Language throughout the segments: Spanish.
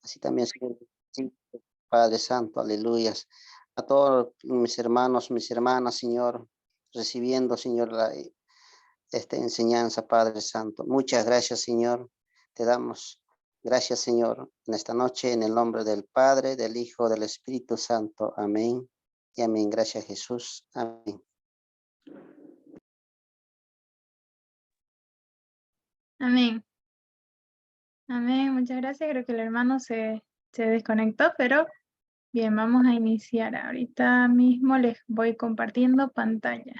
Así también, Señor, sí, Padre Santo, aleluyas. A todos mis hermanos, mis hermanas, Señor, recibiendo, Señor, esta enseñanza, Padre Santo. Muchas gracias, Señor. Te damos gracias, Señor, en esta noche, en el nombre del Padre, del Hijo, del Espíritu Santo. Amén. Y amén. Gracias, Jesús. Amén. Amén. Amén, muchas gracias. Creo que el hermano se desconectó, pero bien, vamos a iniciar. Ahorita mismo les voy compartiendo pantalla.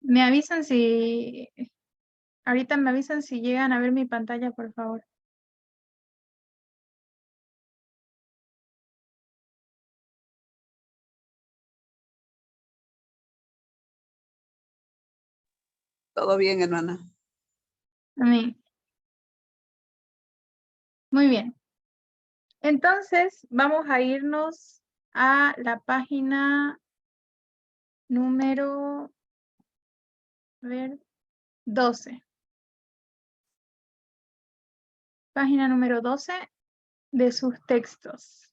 Me avisan ahorita me avisan si llegan a ver mi pantalla, por favor. Todo bien, hermana. Amén. Muy bien. Entonces, vamos a irnos a la página número, 12. Página número 12 de sus textos.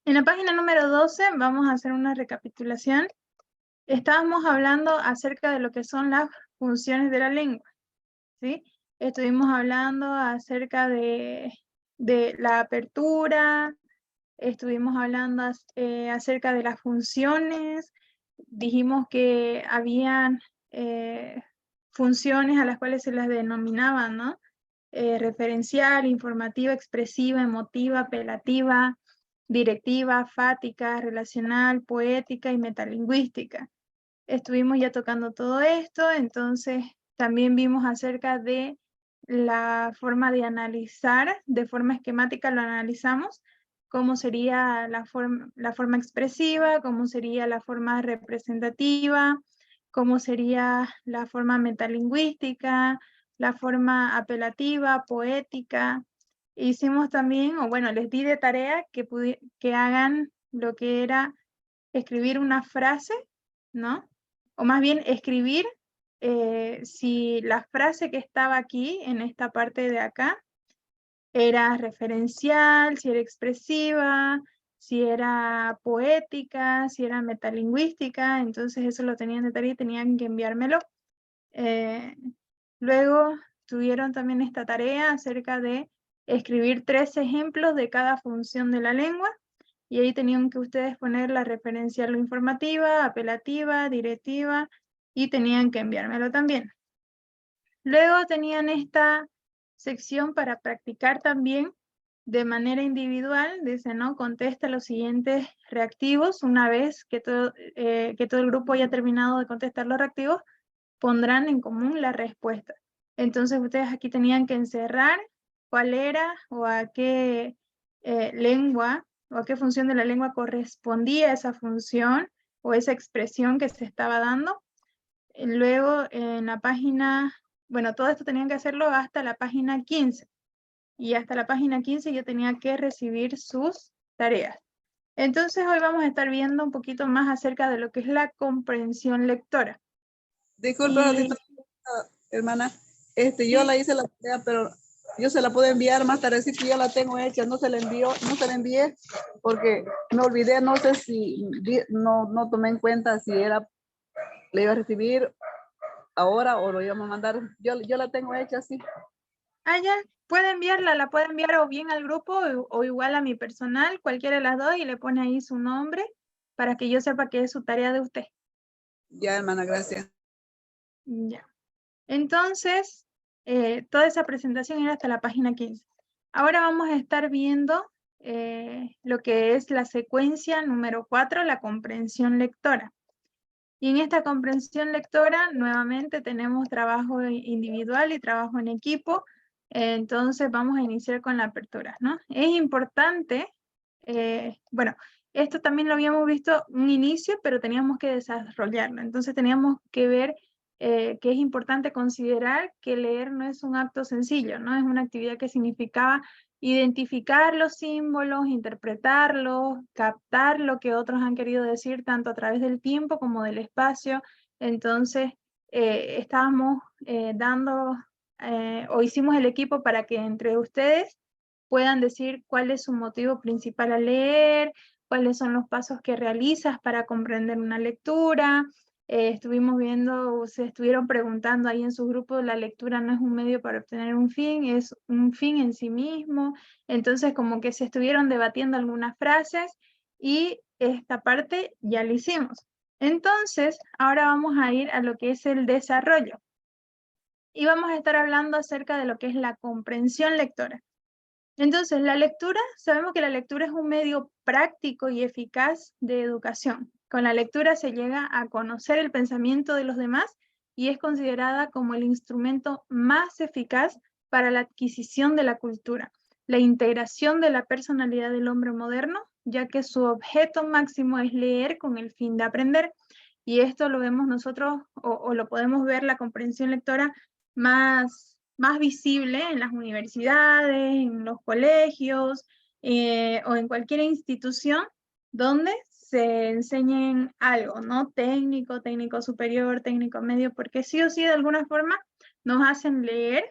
En la página número 12 vamos a hacer una recapitulación. Estábamos hablando acerca de lo que son las funciones de la lengua, ¿sí? Estuvimos hablando acerca de la apertura, estuvimos hablando acerca de las funciones, dijimos que habían funciones a las cuales se las denominaban, ¿no? Referencial, informativa, expresiva, emotiva, apelativa, directiva, fática, relacional, poética y metalingüística. Estuvimos ya tocando todo esto, entonces también vimos acerca de la forma de analizar, de forma esquemática lo analizamos, cómo sería la forma expresiva, cómo sería la forma representativa, cómo sería la forma metalingüística, la forma apelativa, poética. Hicimos también, o bueno, les di de tarea que hagan lo que era escribir una frase, ¿no? O más bien escribir si la frase que estaba aquí, en esta parte de acá, era referencial, si era expresiva, si era poética, si era metalingüística, entonces eso lo tenían de tarea y tenían que enviármelo. Luego tuvieron también esta tarea acerca de escribir 3 ejemplos de cada función de la lengua, y ahí tenían que ustedes poner la referencial o informativa, apelativa, directiva, y tenían que enviármelo también. Luego tenían esta sección para practicar también de manera individual. Dice, ¿no? Contesta los siguientes reactivos. Una vez que todo el grupo haya terminado de contestar los reactivos, pondrán en común la respuesta. Entonces ustedes aquí tenían que encerrar cuál era o a qué lengua o a qué función de la lengua correspondía esa función o esa expresión que se estaba dando. Luego en la página, bueno, todo esto tenían que hacerlo hasta la página 15. Y hasta la página 15 yo tenía que recibir sus tareas. Entonces hoy vamos a estar viendo un poquito más acerca de lo que es la comprensión lectora. Disculpa, hermana. Yo la hice la tarea, pero yo se la puedo enviar más tarde, sí que yo la tengo hecha, no se la envié porque me olvidé, no sé si no tomé en cuenta si le iba a recibir ahora o lo íbamos a mandar. Yo la tengo hecha, sí. Ah, ya, puede enviarla, la puede enviar o bien al grupo o igual a mi personal, cualquiera de las dos, y le pone ahí su nombre para que yo sepa que es su tarea de usted. Ya, hermana, gracias. Ya. Entonces, toda esa presentación era hasta la página 15. Ahora vamos a estar viendo lo que es la secuencia número 4, la comprensión lectora. Y en esta comprensión lectora, nuevamente tenemos trabajo individual y trabajo en equipo. Entonces vamos a iniciar con la apertura, ¿no? Es importante, bueno, esto también lo habíamos visto un inicio, pero teníamos que desarrollarlo. Entonces teníamos que ver que es importante considerar que leer no es un acto sencillo, ¿no? Es una actividad que significaba identificar los símbolos, interpretarlos, captar lo que otros han querido decir tanto a través del tiempo como del espacio. Entonces, estábamos o hicimos el equipo para que entre ustedes puedan decir cuál es su motivo principal al leer, cuáles son los pasos que realizas para comprender una lectura. Estuvimos viendo, se estuvieron preguntando ahí en su grupo, la lectura no es un medio para obtener un fin, es un fin en sí mismo. Entonces como que se estuvieron debatiendo algunas frases y esta parte ya la hicimos. Entonces ahora vamos a ir a lo que es el desarrollo. Y vamos a estar hablando acerca de lo que es la comprensión lectora. Entonces, la lectura, sabemos que la lectura es un medio práctico y eficaz de educación. Con la lectura se llega a conocer el pensamiento de los demás y es considerada como el instrumento más eficaz para la adquisición de la cultura, la integración de la personalidad del hombre moderno, ya que su objeto máximo es leer con el fin de aprender. Y esto lo vemos nosotros, o lo podemos ver, la comprensión lectora más visible en las universidades, en los colegios o en cualquier institución donde se enseñen algo, ¿no? Técnico, técnico superior, técnico medio, porque sí o sí de alguna forma nos hacen leer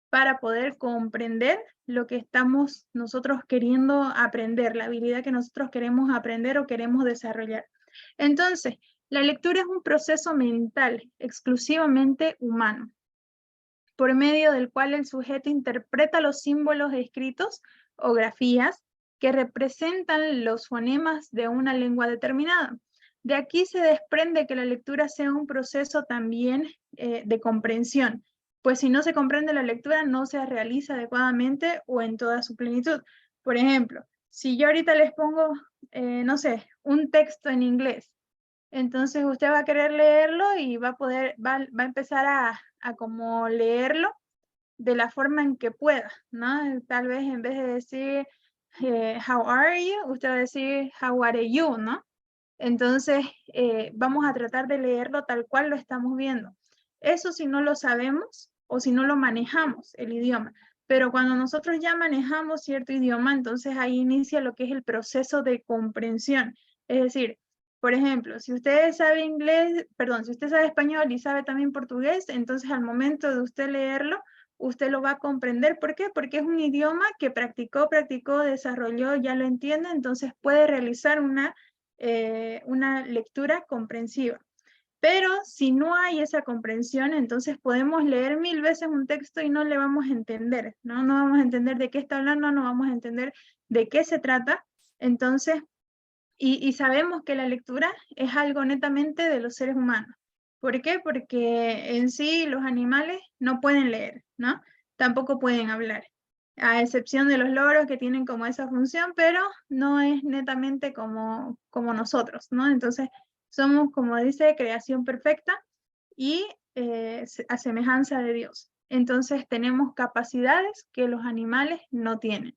para poder comprender lo que estamos nosotros queriendo aprender, la habilidad que nosotros queremos aprender o queremos desarrollar. Entonces, la lectura es un proceso mental exclusivamente humano, por medio del cual el sujeto interpreta los símbolos escritos o grafías que representan los fonemas de una lengua determinada. De aquí se desprende que la lectura sea un proceso también de comprensión, pues si no se comprende la lectura no se realiza adecuadamente o en toda su plenitud. Por ejemplo, si yo ahorita les pongo, no sé, un texto en inglés, entonces usted va a querer leerlo y va a empezar a como leerlo de la forma en que pueda, ¿no? Tal vez en vez de decir how are you, usted va a decir how are you, ¿no? Entonces vamos a tratar de leerlo tal cual lo estamos viendo. Eso si no lo sabemos o si no lo manejamos, el idioma. Pero cuando nosotros ya manejamos cierto idioma, entonces ahí inicia lo que es el proceso de comprensión. Es decir, por ejemplo, si usted sabe inglés, perdón, si usted sabe español y sabe también portugués, entonces al momento de usted leerlo, usted lo va a comprender. ¿Por qué? Porque es un idioma que practicó, desarrolló, ya lo entiende, entonces puede realizar una lectura comprensiva. Pero si no hay esa comprensión, entonces podemos leer 1000 veces un texto y no le vamos a entender, ¿no? No vamos a entender de qué está hablando, no vamos a entender de qué se trata. Entonces, y sabemos que la lectura es algo netamente de los seres humanos. ¿Por qué? Porque en sí los animales no pueden leer, ¿no? Tampoco pueden hablar, a excepción de los loros que tienen como esa función, pero no es netamente como nosotros, ¿no? Entonces somos, como dice, creación perfecta y a semejanza de Dios. Entonces tenemos capacidades que los animales no tienen.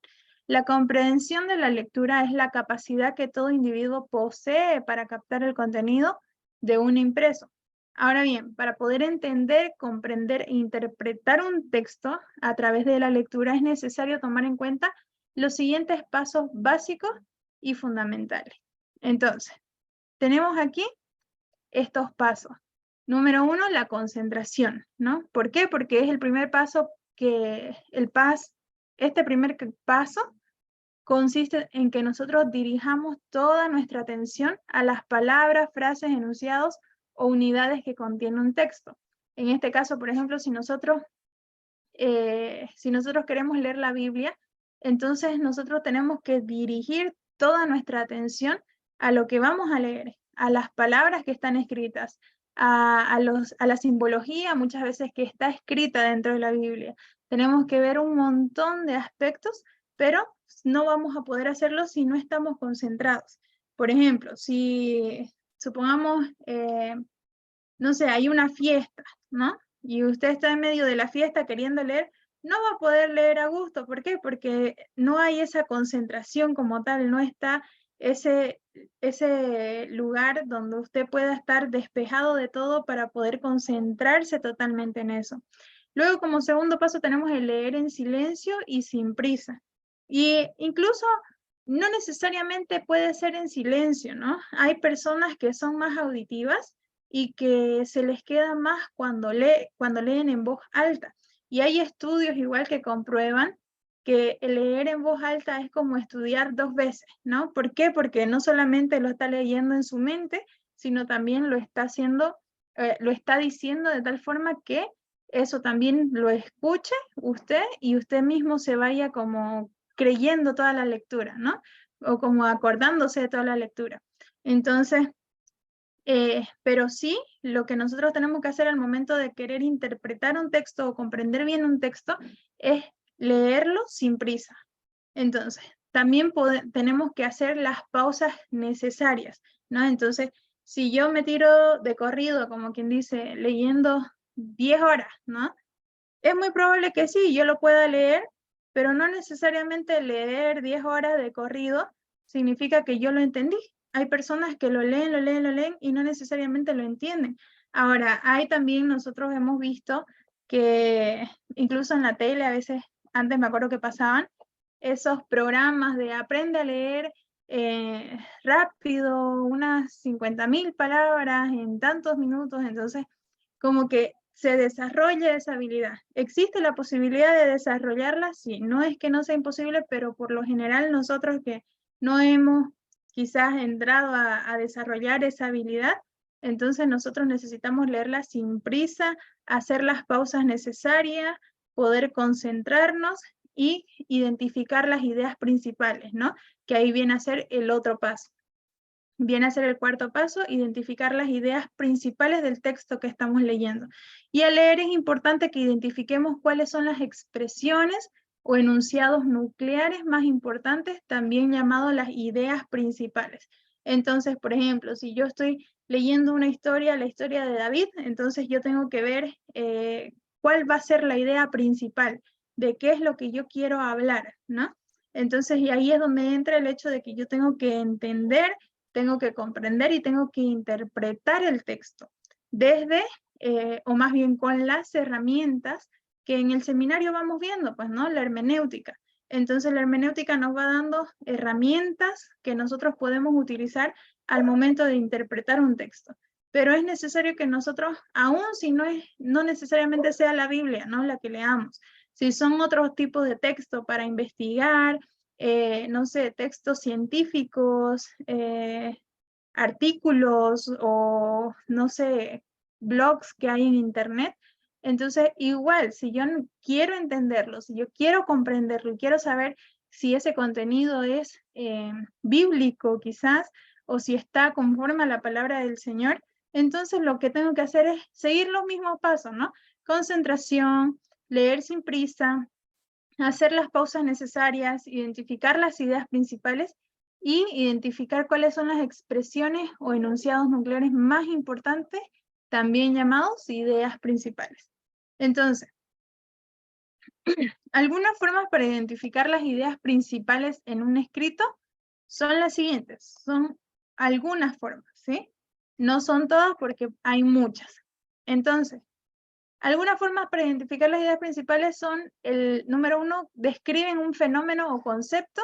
La comprensión de la lectura es la capacidad que todo individuo posee para captar el contenido de un impreso. Ahora bien, para poder entender, comprender e interpretar un texto a través de la lectura es necesario tomar en cuenta los siguientes pasos básicos y fundamentales. Entonces, tenemos aquí estos pasos. Número 1, la concentración, ¿no? ¿Por qué? Porque es el primer paso este primer paso consiste en que nosotros dirijamos toda nuestra atención a las palabras, frases, enunciados o unidades que contiene un texto. En este caso, por ejemplo, si nosotros queremos leer la Biblia, entonces nosotros tenemos que dirigir toda nuestra atención a lo que vamos a leer, a las palabras que están escritas, a la simbología muchas veces que está escrita dentro de la Biblia. Tenemos que ver un montón de aspectos, pero no vamos a poder hacerlo si no estamos concentrados. Por ejemplo, si supongamos, no sé, hay una fiesta, ¿no? Y usted está en medio de la fiesta queriendo leer, no va a poder leer a gusto. ¿Por qué? Porque no hay esa concentración como tal, no está ese lugar donde usted pueda estar despejado de todo para poder concentrarse totalmente en eso. Luego, como segundo paso, tenemos el leer en silencio y sin prisa. Y incluso no necesariamente puede ser en silencio, ¿no? Hay personas que son más auditivas y que se les queda más cuando leen en voz alta. Y hay estudios igual que comprueban que el leer en voz alta es como estudiar 2 veces, ¿no? ¿Por qué? Porque no solamente lo está leyendo en su mente, sino también lo está haciendo, lo está diciendo de tal forma que eso también lo escuche usted y usted mismo se vaya como creyendo toda la lectura, ¿no? O como acordándose de toda la lectura. Entonces, pero sí, lo que nosotros tenemos que hacer al momento de querer interpretar un texto o comprender bien un texto es leerlo sin prisa. Entonces, también tenemos que hacer las pausas necesarias, ¿no? Entonces, si yo me tiro de corrido, como quien dice, leyendo 10 horas, ¿no? Es muy probable que sí, yo lo pueda leer, pero no necesariamente leer 10 horas de corrido significa que yo lo entendí. Hay personas que lo leen y no necesariamente lo entienden. Ahora, hay también, nosotros hemos visto que incluso en la tele a veces, antes me acuerdo que pasaban esos programas de aprende a leer rápido, unas 50.000 palabras en tantos minutos, entonces como que se desarrolle esa habilidad. ¿Existe la posibilidad de desarrollarla? Sí, no es que no sea imposible, pero por lo general nosotros que no hemos quizás entrado a desarrollar esa habilidad, entonces nosotros necesitamos leerla sin prisa, hacer las pausas necesarias, poder concentrarnos y identificar las ideas principales, ¿no? Que ahí viene a ser el otro paso. Viene a ser el cuarto paso, identificar las ideas principales del texto que estamos leyendo. Y al leer es importante que identifiquemos cuáles son las expresiones o enunciados nucleares más importantes, también llamados las ideas principales. Entonces, por ejemplo, si yo estoy leyendo una historia, la historia de David, entonces yo tengo que ver cuál va a ser la idea principal, de qué es lo que yo quiero hablar, ¿no? Entonces, y ahí es donde entra el hecho de que yo tengo que entender, tengo que comprender y tengo que interpretar el texto desde, o más bien con las herramientas que en el seminario vamos viendo, pues, ¿no? La hermenéutica. Entonces, la hermenéutica nos va dando herramientas que nosotros podemos utilizar al momento de interpretar un texto. Pero es necesario que nosotros, aun si no necesariamente sea la Biblia, ¿no? La que leamos, si son otros tipos de texto para investigar, no sé, textos científicos, artículos o, no sé, blogs que hay en internet. Entonces, igual, si yo quiero entenderlo, si yo quiero comprenderlo y quiero saber si ese contenido es bíblico quizás, o si está conforme a la palabra del Señor, entonces lo que tengo que hacer es seguir los mismos pasos, ¿no? Concentración, leer sin prisa, hacer las pausas necesarias, identificar las ideas principales y identificar cuáles son las expresiones o enunciados nucleares más importantes, también llamados ideas principales. Entonces, algunas formas para identificar las ideas principales en un escrito son las siguientes. Son algunas formas, ¿sí? No son todas porque hay muchas. Entonces, algunas formas para identificar las ideas principales son, el número 1, describen un fenómeno o concepto.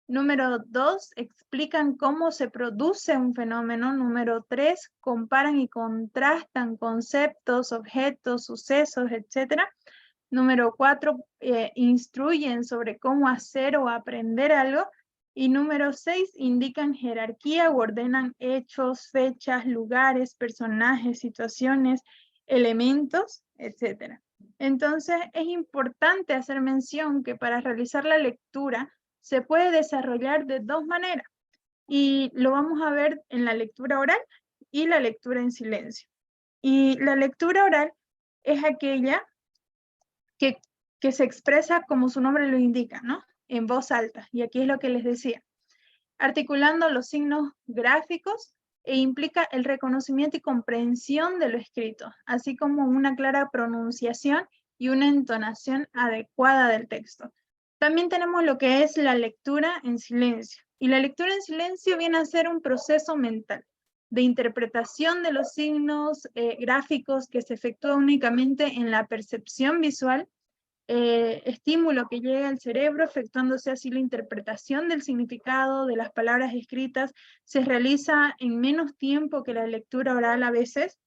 Número 2, explican cómo se produce un fenómeno. Número 3, comparan y contrastan conceptos, objetos, sucesos, etc. Número 4, instruyen sobre cómo hacer o aprender algo. Y número 6, indican jerarquía o ordenan hechos, fechas, lugares, personajes, situaciones, elementos, etc. Entonces, es importante hacer mención que para realizar la lectura se puede desarrollar de 2 maneras. Y lo vamos a ver en la lectura oral y la lectura en silencio. Y la lectura oral es aquella que se expresa como su nombre lo indica, ¿no? En voz alta. Y aquí es lo que les decía. Articulando los signos gráficos e implica el reconocimiento y comprensión de lo escrito, así como una clara pronunciación y una entonación adecuada del texto. También tenemos lo que es la lectura en silencio. Y la lectura en silencio viene a ser un proceso mental de interpretación de los signos gráficos que se efectúa únicamente en la percepción visual estímulo que llega al cerebro, efectuándose así la interpretación del significado de las palabras escritas, se realiza en menos tiempo que la lectura oral a veces,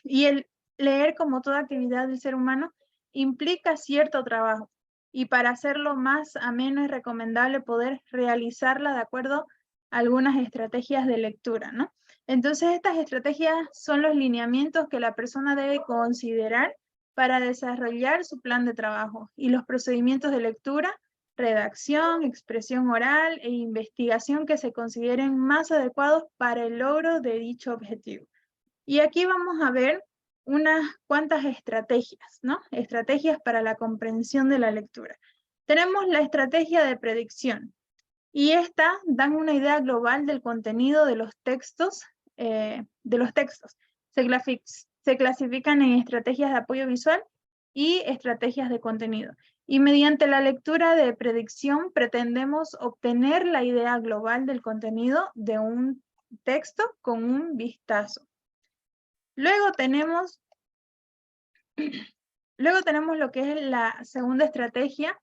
y el leer, como toda actividad del ser humano, implica cierto trabajo, y para hacerlo más ameno es recomendable poder realizarla de acuerdo a algunas estrategias de lectura, ¿no? Entonces, estas estrategias son los lineamientos que la persona debe considerar para desarrollar su plan de trabajo, y los procedimientos de lectura, redacción, expresión oral e investigación que se consideren más adecuados para el logro de dicho objetivo. Y aquí vamos a ver unas cuantas estrategias, ¿no? Estrategias para la comprensión de la lectura. Tenemos la estrategia de predicción, y esta dan una idea global del contenido de los textos. Se clasifican en estrategias de apoyo visual y estrategias de contenido. Y mediante la lectura de predicción pretendemos obtener la idea global del contenido de un texto con un vistazo. Luego tenemos lo que es la segunda estrategia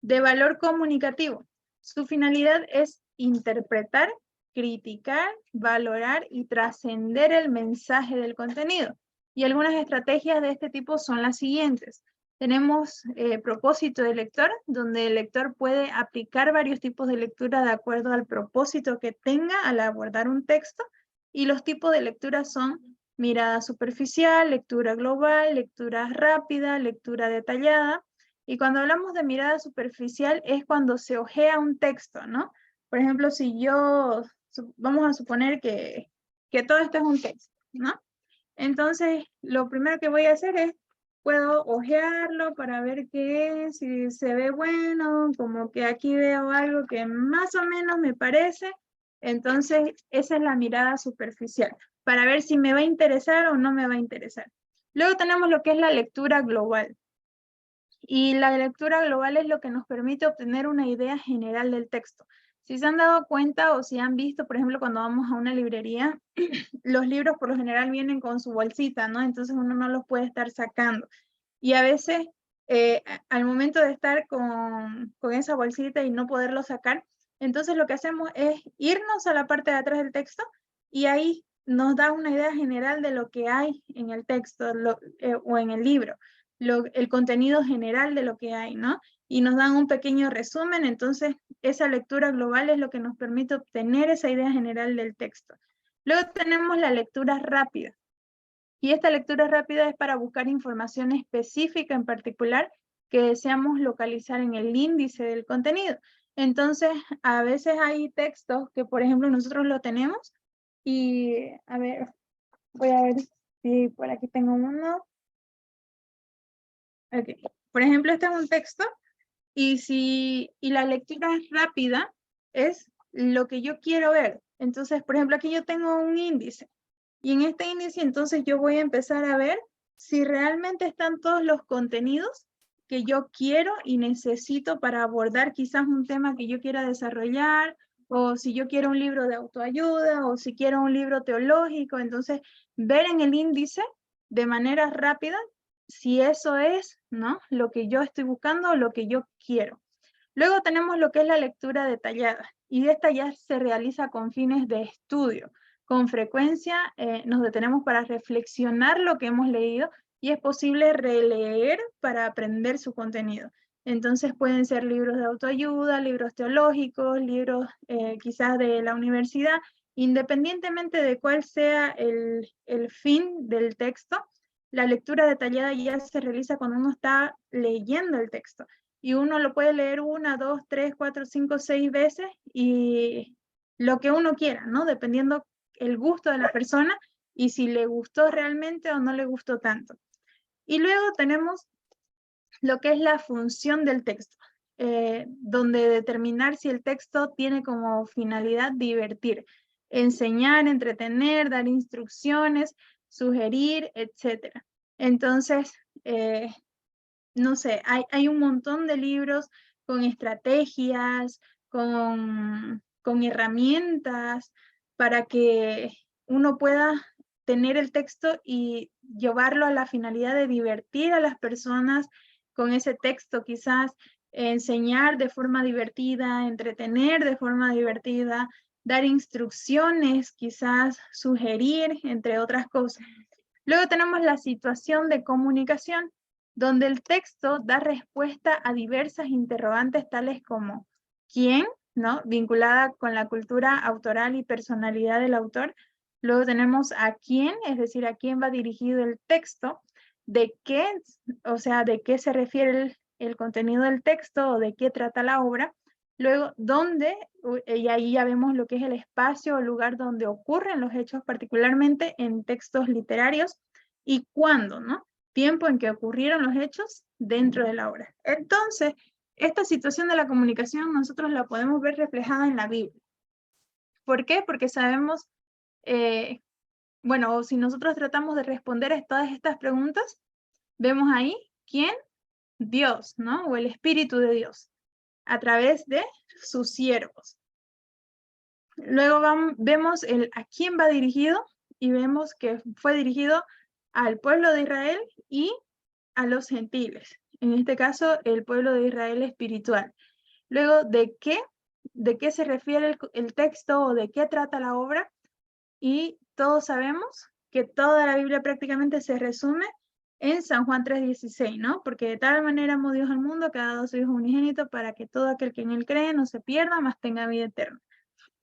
de valor comunicativo. Su finalidad es interpretar, criticar, valorar y trascender el mensaje del contenido. Y algunas estrategias de este tipo son las siguientes. Tenemos propósito de lector, donde el lector puede aplicar varios tipos de lectura de acuerdo al propósito que tenga al abordar un texto, y los tipos de lectura son mirada superficial, lectura global, lectura rápida, lectura detallada. Y cuando hablamos de mirada superficial es cuando se hojea un texto, ¿no? Por ejemplo, si vamos a suponer que todo esto es un texto, ¿no? Entonces, lo primero que voy a hacer es, puedo hojearlo para ver qué es, si se ve bueno, como que aquí veo algo que más o menos me parece. Entonces, esa es la mirada superficial, para ver si me va a interesar o no me va a interesar. Luego tenemos lo que es la lectura global. Y la lectura global es lo que nos permite obtener una idea general del texto. Si se han dado cuenta o si han visto, por ejemplo, cuando vamos a una librería, los libros por lo general vienen con su bolsita, ¿no? Entonces uno no los puede estar sacando. Y a veces, al momento de estar con esa bolsita y no poderlo sacar, entonces lo que hacemos es irnos a la parte de atrás del texto, y ahí nos da una idea general de lo que hay en el texto o en el libro. El contenido general de lo que hay, ¿no? Y nos dan un pequeño resumen. Entonces esa lectura global es lo que nos permite obtener esa idea general del texto. Luego tenemos la lectura rápida, y esta lectura rápida es para buscar información específica en particular que deseamos localizar en el índice del contenido. Entonces, a veces hay textos que, por ejemplo, nosotros lo tenemos, y a ver, voy a ver si por aquí tengo uno. Okay. Por ejemplo, este es un texto, y la lectura rápida es lo que yo quiero ver. Entonces, por ejemplo, aquí yo tengo un índice, y en este índice entonces yo voy a empezar a ver si realmente están todos los contenidos que yo quiero y necesito para abordar quizás un tema que yo quiera desarrollar, o si yo quiero un libro de autoayuda, o si quiero un libro teológico. Entonces, ver en el índice de manera rápida si eso es, ¿no?, lo que yo estoy buscando o lo que yo quiero. Luego tenemos lo que es la lectura detallada, y esta ya se realiza con fines de estudio. Con frecuencia nos detenemos para reflexionar lo que hemos leído, y es posible releer para aprender su contenido. Entonces pueden ser libros de autoayuda, libros teológicos, libros quizás de la universidad. Independientemente de cuál sea el fin del texto, la lectura detallada ya se realiza cuando uno está leyendo el texto. Y uno lo puede leer 1, 2, 3, 4, 5, 6 veces, y lo que uno quiera, ¿no? Dependiendo el gusto de la persona y si le gustó realmente o no le gustó tanto. Y luego tenemos lo que es la función del texto, donde determinar si el texto tiene como finalidad divertir, enseñar, entretener, dar instrucciones, sugerir, etc. Entonces, no sé, hay un montón de libros con estrategias, con herramientas para que uno pueda tener el texto y llevarlo a la finalidad de divertir a las personas, con ese texto, quizás enseñar de forma divertida, entretener de forma divertida, dar instrucciones, quizás sugerir, entre otras cosas. Luego tenemos la situación de comunicación, donde el texto da respuesta a diversas interrogantes tales como ¿quién?, ¿no?, vinculada con la cultura autoral y personalidad del autor. Luego tenemos a quién, es decir, a quién va dirigido el texto, de qué, o sea, de qué se refiere el contenido del texto o de qué trata la obra. Luego, ¿dónde? Y ahí ya vemos lo que es el espacio o lugar donde ocurren los hechos, particularmente en textos literarios. ¿Y cuándo, no? Tiempo en que ocurrieron los hechos dentro de la obra. Entonces, esta situación de la comunicación nosotros la podemos ver reflejada en la Biblia. ¿Por qué? Porque sabemos, bueno, si nosotros tratamos de responder a todas estas preguntas, vemos ahí, ¿quién? Dios, ¿no? O el Espíritu de Dios, a través de sus siervos. Luego vemos a quién va dirigido y vemos que fue dirigido al pueblo de Israel y a los gentiles. En este caso, el pueblo de Israel espiritual. Luego, ¿de qué se refiere el texto o de qué trata la obra? Y todos sabemos que toda la Biblia prácticamente se resume en San Juan 3:16, ¿no? Porque de tal manera amó Dios al mundo que ha dado a su Hijo unigénito para que todo aquel que en él cree no se pierda, mas tenga vida eterna.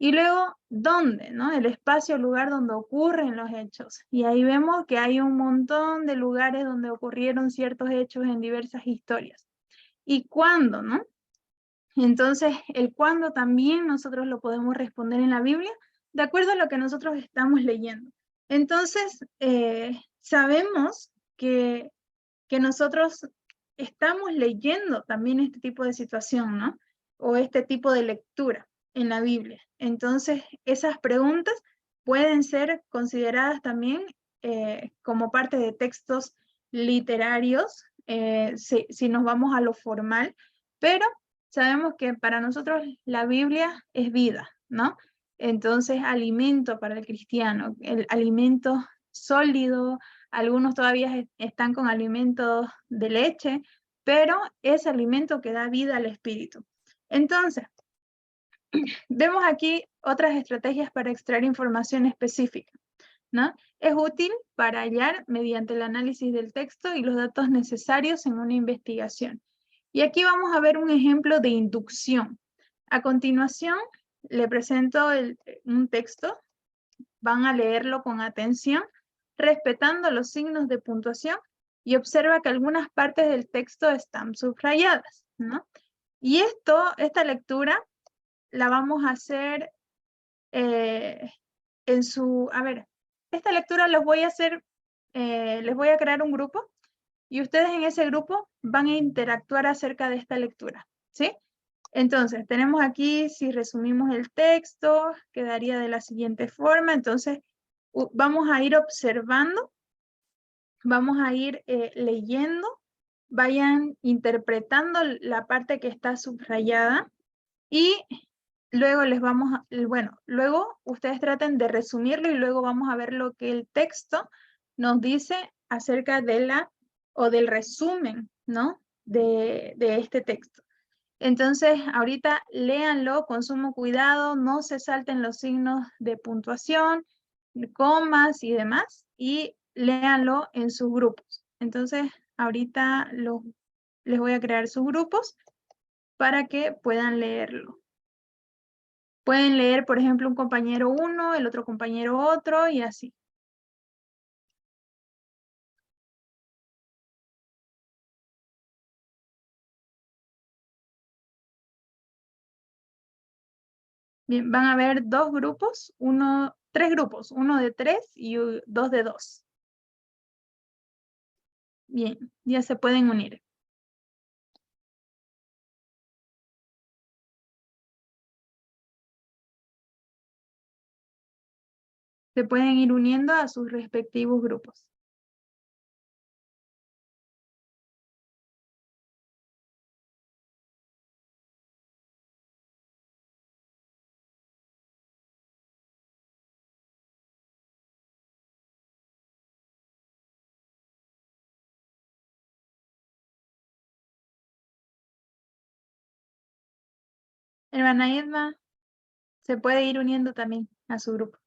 Y luego, ¿dónde? ¿No? El espacio, el lugar donde ocurren los hechos. Y ahí vemos que hay un montón de lugares donde ocurrieron ciertos hechos en diversas historias. ¿Y cuándo? ¿No? Entonces, el cuándo también nosotros lo podemos responder en la Biblia de acuerdo a lo que nosotros estamos leyendo. Entonces, sabemos que nosotros estamos leyendo también este tipo de situación, ¿no? O este tipo de lectura en la Biblia. Entonces, esas preguntas pueden ser consideradas también como parte de textos literarios, si nos vamos a lo formal, pero sabemos que para nosotros la Biblia es vida, ¿no? Entonces, alimento para el cristiano, el alimento sólido. Algunos todavía están con alimentos de leche, pero es alimento que da vida al espíritu. Entonces, vemos aquí otras estrategias para extraer información específica, ¿no? Es útil para hallar mediante el análisis del texto y los datos necesarios en una investigación. Y aquí vamos a ver un ejemplo de inducción. A continuación, le presento un texto. Van a leerlo con atención, respetando los signos de puntuación, y observa que algunas partes del texto están subrayadas, ¿no? Y esta lectura la vamos a hacer esta lectura les voy a crear un grupo y ustedes en ese grupo van a interactuar acerca de esta lectura, ¿sí? Entonces, tenemos aquí, si resumimos el texto, quedaría de la siguiente forma. Entonces, vamos a ir observando, vamos a ir leyendo, vayan interpretando la parte que está subrayada y luego luego ustedes traten de resumirlo y luego vamos a ver lo que el texto nos dice acerca del resumen, ¿no? de este texto. Entonces, ahorita léanlo con sumo cuidado, no se salten los signos de puntuación, comas y demás, y léanlo en sus grupos. Entonces, ahorita les voy a crear sus grupos para que puedan leerlo. Pueden leer, por ejemplo, un compañero uno, el otro compañero otro, y así. Bien, van a haber tres grupos, uno de 3 y dos de 2. Bien, ya se pueden unir. Se pueden ir uniendo a sus respectivos grupos. Hermana Edma, se puede ir uniendo también a su grupo.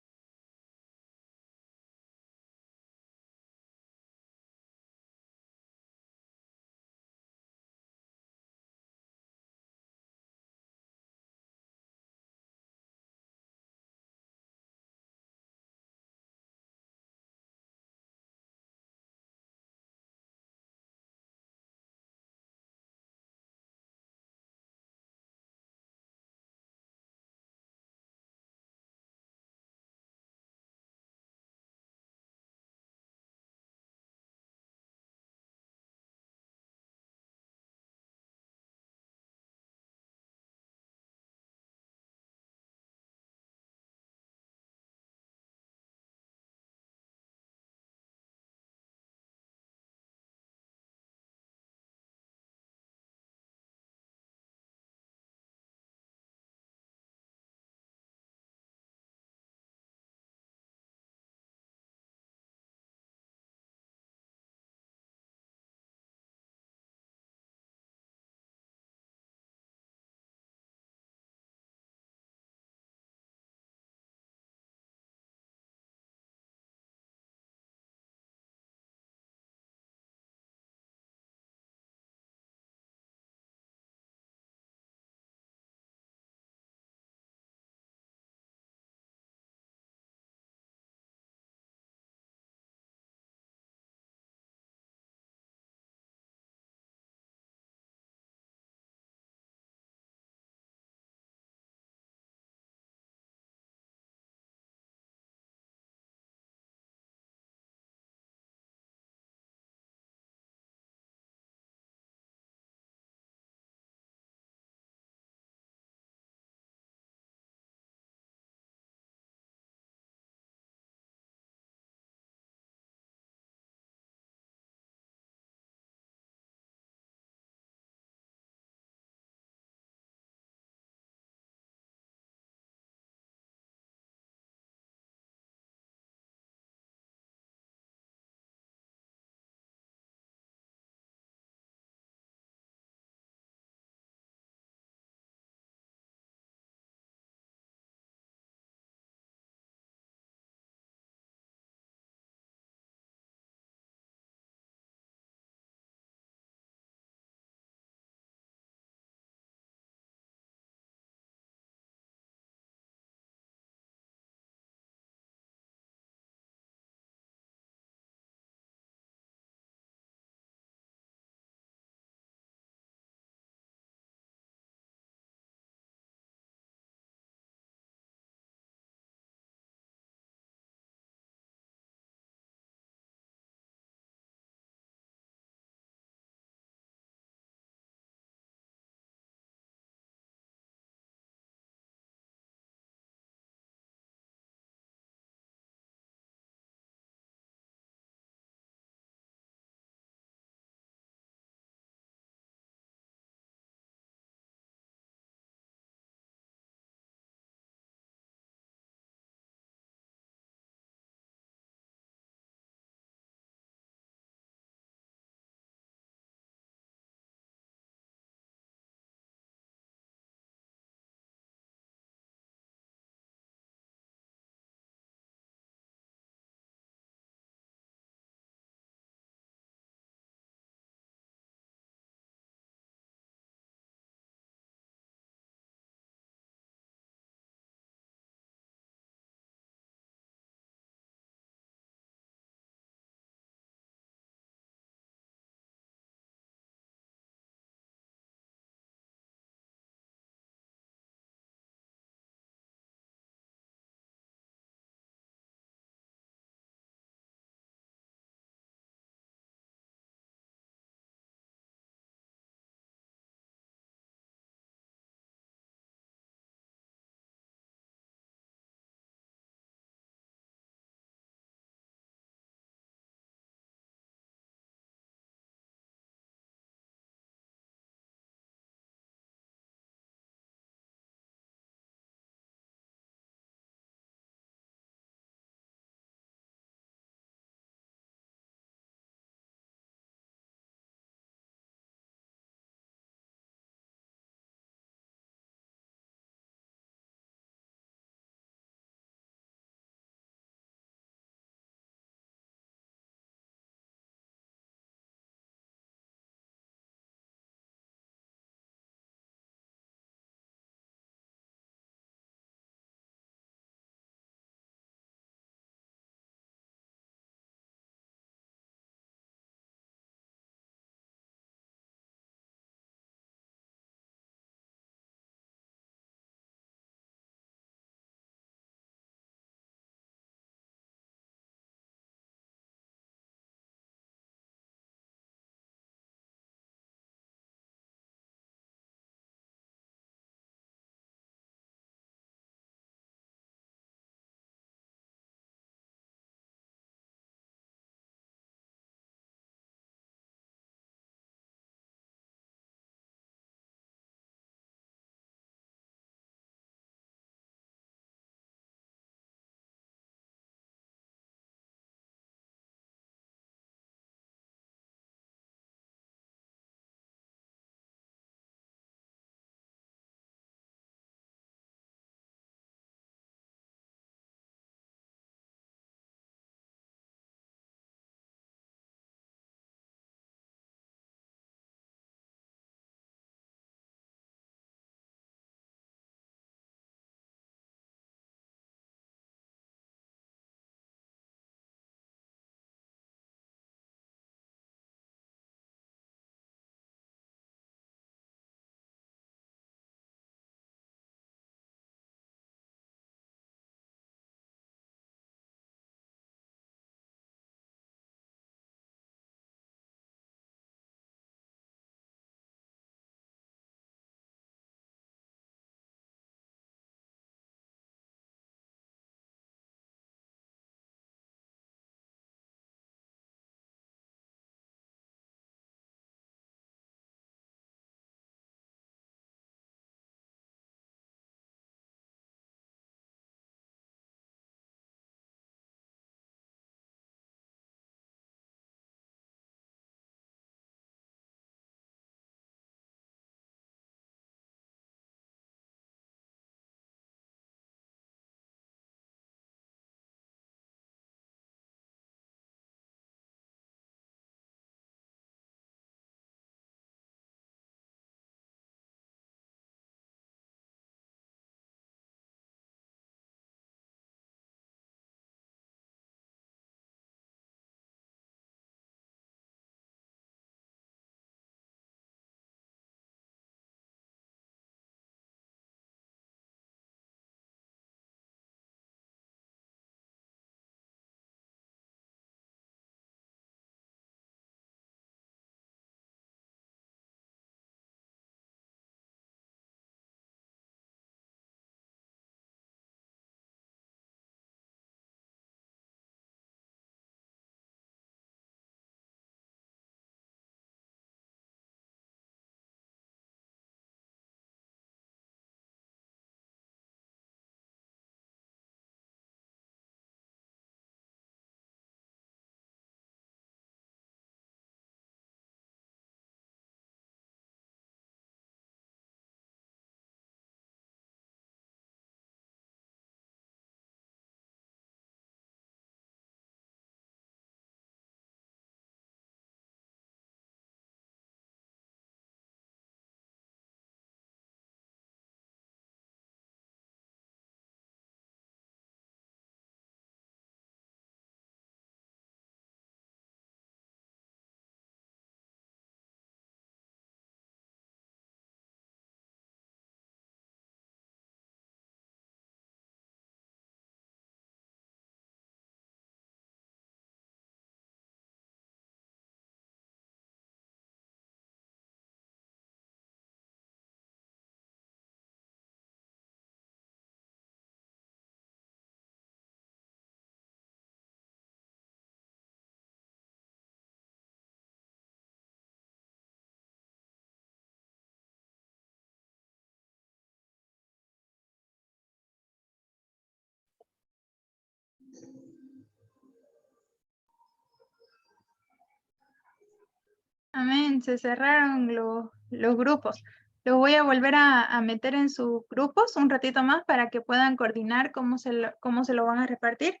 Amén. Se cerraron los grupos. Los voy a volver a meter en sus grupos un ratito más para que puedan coordinar cómo se lo van a repartir.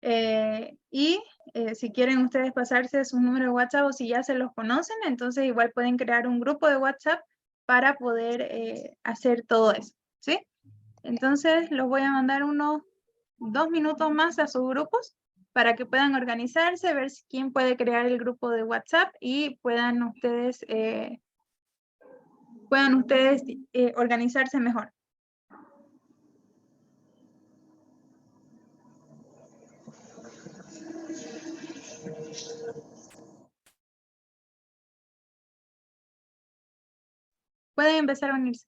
Si quieren ustedes pasarse su número de WhatsApp o si ya se los conocen, entonces igual pueden crear un grupo de WhatsApp para poder hacer todo eso, ¿sí? Entonces los voy a mandar unos 2 minutos más a sus grupos para que puedan organizarse, ver quién puede crear el grupo de WhatsApp y puedan ustedes organizarse mejor. Pueden empezar a unirse.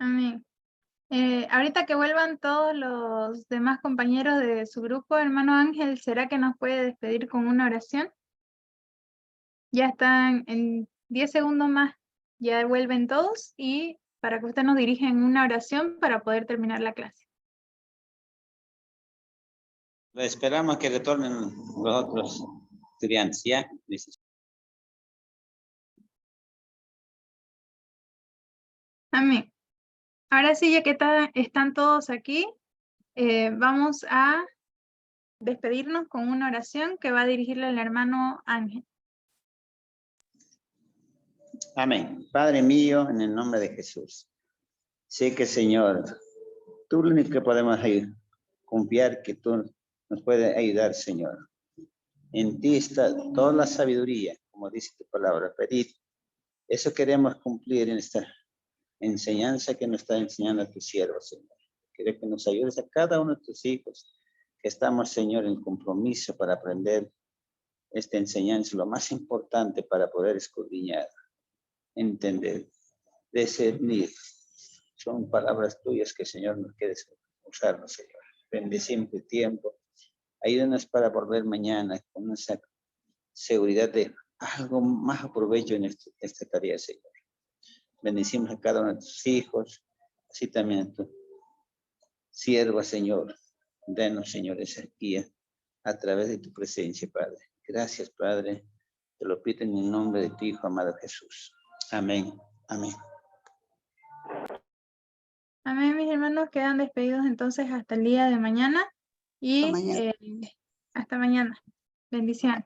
Amén. Ahorita que vuelvan todos los demás compañeros de su grupo, hermano Ángel, ¿será que nos puede despedir con una oración? Ya están en 10 segundos más, ya vuelven todos y para que usted nos dirija en una oración para poder terminar la clase. Esperamos que retornen los otros estudiantes, ¿ya? Amén. Ahora sí, ya que están todos aquí, vamos a despedirnos con una oración que va a dirigirle al hermano Ángel. Amén. Padre mío, en el nombre de Jesús, Sé que, Señor, tú lo único que podemos confiar que tú nos puedes ayudar, Señor. En ti está toda la sabiduría, como dice tu palabra, pedir. Eso queremos cumplir en esta enseñanza que nos está enseñando a tu siervo, Señor. Quiero que nos ayudes a cada uno de tus hijos, que estamos, Señor, en compromiso para aprender esta enseñanza, lo más importante para poder escudriñar, entender, discernir. Son palabras tuyas que, Señor, nos quieres usarnos, Señor. Bendecimos tu tiempo. Ayúdanos para volver mañana con esa seguridad de algo más aprovecho en esta tarea, Señor. Bendecimos a cada uno de tus hijos, así también a tu sierva, Señor. Danos, Señor, esa guía a través de tu presencia, Padre. Gracias, Padre. Te lo pido en el nombre de tu Hijo, amado Jesús. Amén. Amén. Amén, mis hermanos, quedan despedidos entonces hasta el día de mañana y Hasta mañana. hasta mañana. Bendiciones.